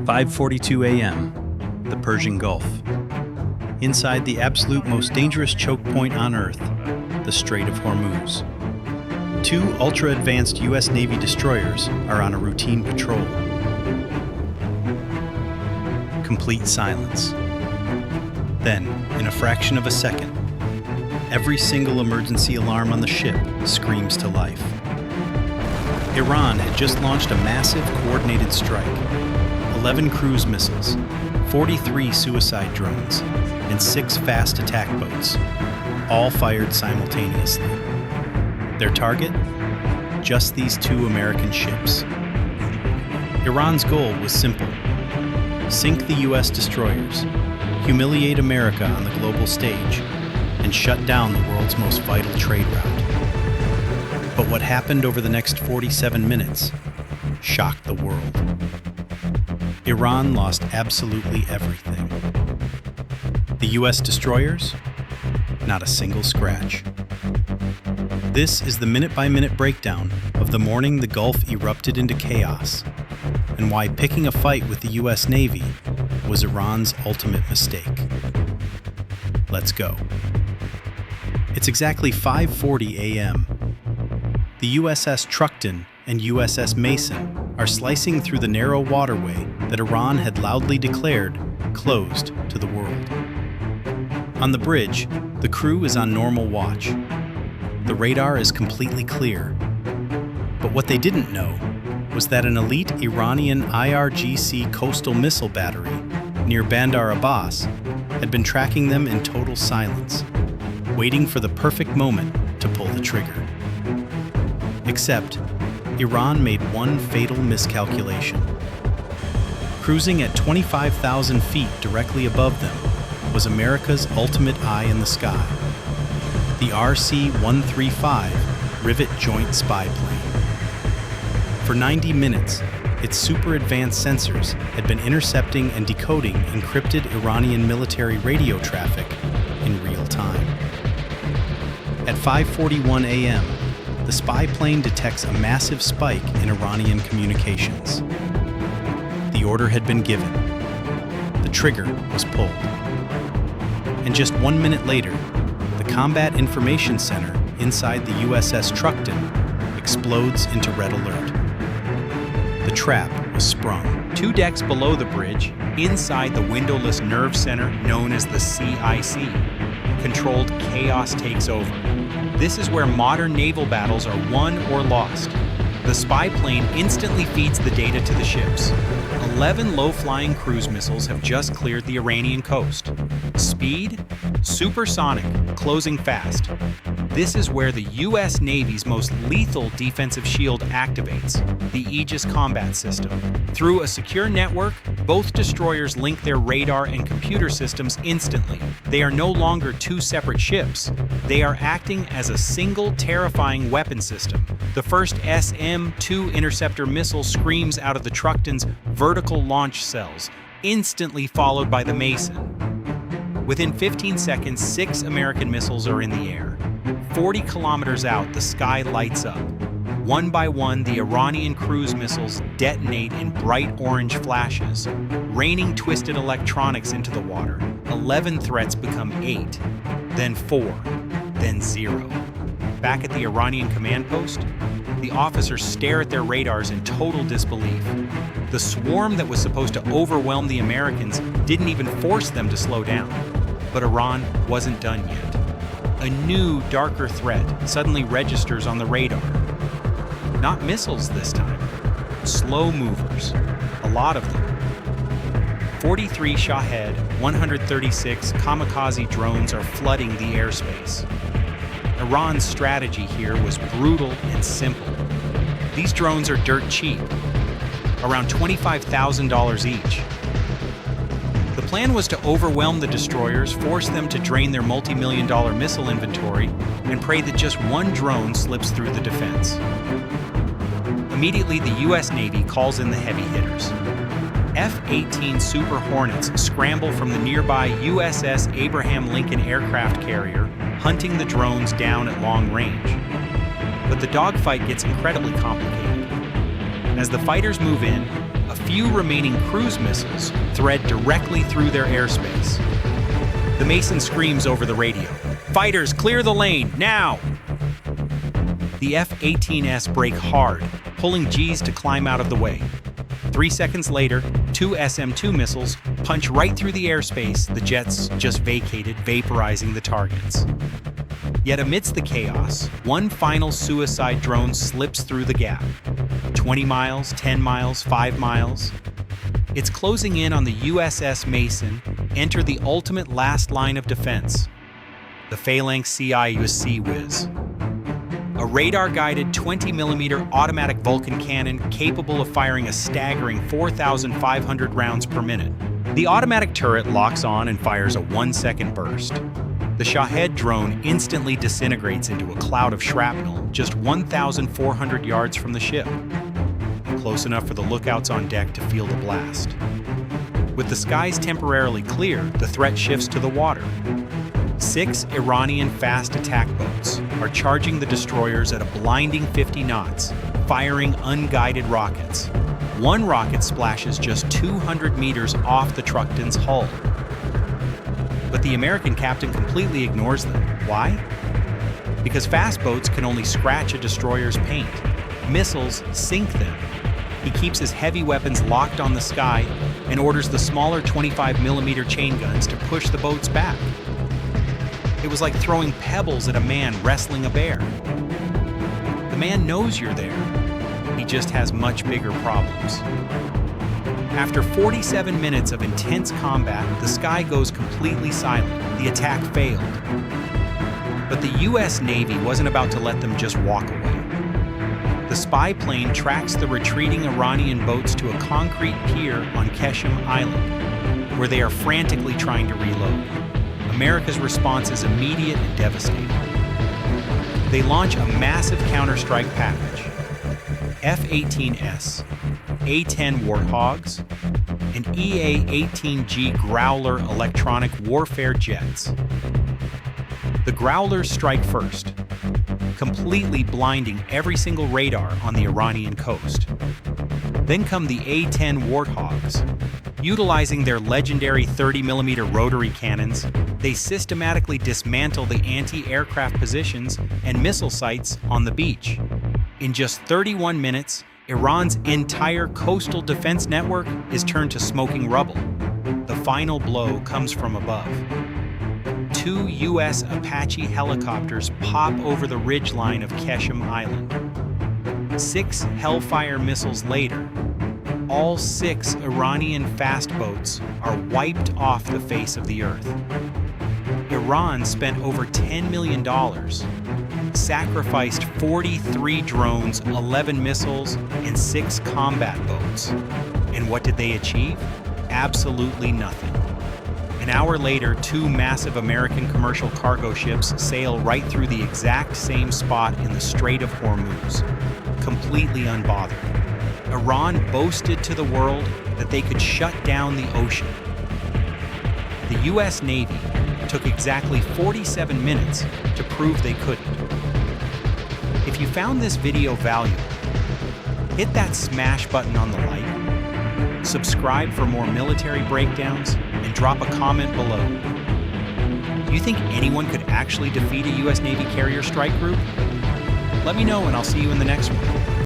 5:42 a.m., the Persian Gulf. Inside the absolute most dangerous choke point on Earth, the Strait of Hormuz. Two ultra-advanced U.S. Navy destroyers are on a routine patrol. Complete silence. Then, in a fraction of a second, every single emergency alarm on the ship screams to life. Iran had just launched a massive coordinated strike. 11 cruise missiles, 43 suicide drones, and 6 fast attack boats, all fired simultaneously. Their target? Just these 2 American ships. Iran's goal was simple: sink the U.S. destroyers, humiliate America on the global stage, and shut down the world's most vital trade route. But what happened over the next 47 minutes shocked the world. Iran lost absolutely everything. The U.S. destroyers? Not a single scratch. This is the minute-by-minute breakdown of the morning the Gulf erupted into chaos, and why picking a fight with the U.S. Navy was Iran's ultimate mistake. Let's go. It's exactly 5:40 a.m. The USS Truckton and USS Mason are slicing through the narrow waterway that Iran had loudly declared closed to the world. On the bridge, the crew is on normal watch. The radar is completely clear. But what they didn't know was that an elite Iranian IRGC coastal missile battery near Bandar Abbas had been tracking them in total silence, waiting for the perfect moment to pull the trigger. Except, Iran made one fatal miscalculation. Cruising at 25,000 feet directly above them was America's ultimate eye in the sky, the RC-135 Rivet Joint spy plane. For 90 minutes, its super advanced sensors had been intercepting and decoding encrypted Iranian military radio traffic in real time. At 5:41 a.m., the spy plane detects a massive spike in Iranian communications. The order had been given. The trigger was pulled. And just 1 minute later, the Combat Information Center inside the USS Truckton explodes into red alert. The trap was sprung. 2 decks below the bridge, inside the windowless nerve center known as the CIC, controlled chaos takes over. This is where modern naval battles are won or lost. The spy plane instantly feeds the data to the ships. 11 low-flying cruise missiles have just cleared the Iranian coast. Speed? Supersonic, closing fast. This is where the U.S. Navy's most lethal defensive shield activates, the Aegis Combat System. Through a secure network, both destroyers link their radar and computer systems instantly. They are no longer 2 separate ships. They are acting as a single terrifying weapon system. The first SM-2 interceptor missile screams out of the Truckton's vertical launch cells, instantly followed by the Mason. Within 15 seconds, 6 American missiles are in the air. 40 kilometers out, the sky lights up. One by one, the Iranian cruise missiles detonate in bright orange flashes, raining twisted electronics into the water. 11 threats become 8, then 4, then 0. Back at the Iranian command post, the officers stare at their radars in total disbelief. The swarm that was supposed to overwhelm the Americans didn't even force them to slow down. But Iran wasn't done yet. A new, darker threat suddenly registers on the radar. Not missiles this time. Slow movers. A lot of them. 43 Shahed, 136 kamikaze drones are flooding the airspace. Iran's strategy here was brutal and simple. These drones are dirt cheap, around $25,000 each. The plan was to overwhelm the destroyers, force them to drain their multi-million-dollar missile inventory, and pray that just one drone slips through the defense. Immediately, the U.S. Navy calls in the heavy hitters. F-18 Super Hornets scramble from the nearby USS Abraham Lincoln aircraft carrier, hunting the drones down at long range. But the dogfight gets incredibly complicated. As the fighters move in, a few remaining cruise missiles thread directly through their airspace. The Mason screams over the radio, "Fighters, clear the lane, now!" The F-18S brake hard, pulling Gs to climb out of the way. 3 seconds later, 2 SM-2 missiles punch right through the airspace the jets just vacated, vaporizing the targets. Yet amidst the chaos, one final suicide drone slips through the gap. 20 miles, 10 miles, 5 miles. It's closing in on the USS Mason, enter the ultimate last line of defense, the Phalanx CIWS. A radar-guided 20mm automatic Vulcan cannon capable of firing a staggering 4,500 rounds per minute. The automatic turret locks on and fires a 1-second burst. The Shahed drone instantly disintegrates into a cloud of shrapnel just 1,400 yards from the ship, close enough for the lookouts on deck to feel the blast. With the skies temporarily clear, the threat shifts to the water. 6 Iranian fast attack boats are charging the destroyers at a blinding 50 knots, firing unguided rockets. One rocket splashes just 200 meters off the Truckton's hull. But the American captain completely ignores them. Why? Because fast boats can only scratch a destroyer's paint. Missiles sink them. He keeps his heavy weapons locked on the sky and orders the smaller 25mm chain guns to push the boats back. It was like throwing pebbles at a man wrestling a bear. The man knows you're there. He just has much bigger problems. After 47 minutes of intense combat, the sky goes completely silent. The attack failed. But the US Navy wasn't about to let them just walk away. The spy plane tracks the retreating Iranian boats to a concrete pier on Qeshm Island, where they are frantically trying to reload. America's response is immediate and devastating. They launch a massive counterstrike package. F-18S, A-10 Warthogs, and EA-18G Growler electronic warfare jets. The Growlers strike first, completely blinding every single radar on the Iranian coast. Then come the A-10 Warthogs. Utilizing their legendary 30mm rotary cannons, they systematically dismantle the anti-aircraft positions and missile sites on the beach. In just 31 minutes, Iran's entire coastal defense network is turned to smoking rubble. The final blow comes from above. 2 U.S. Apache helicopters pop over the ridgeline of Qeshm Island. 6 Hellfire missiles later, all 6 Iranian fast boats are wiped off the face of the earth. Iran spent over $10 million, sacrificed 43 drones, 11 missiles, and 6 combat boats. And what did they achieve? Absolutely nothing. An hour later, 2 massive American commercial cargo ships sail right through the exact same spot in the Strait of Hormuz, completely unbothered. Iran boasted to the world that they could shut down the ocean. The US Navy took exactly 47 minutes to prove they couldn't. If you found this video valuable, hit that smash button on the like, subscribe for more military breakdowns, and drop a comment below. Do you think anyone could actually defeat a US Navy carrier strike group? Let me know and I'll see you in the next one.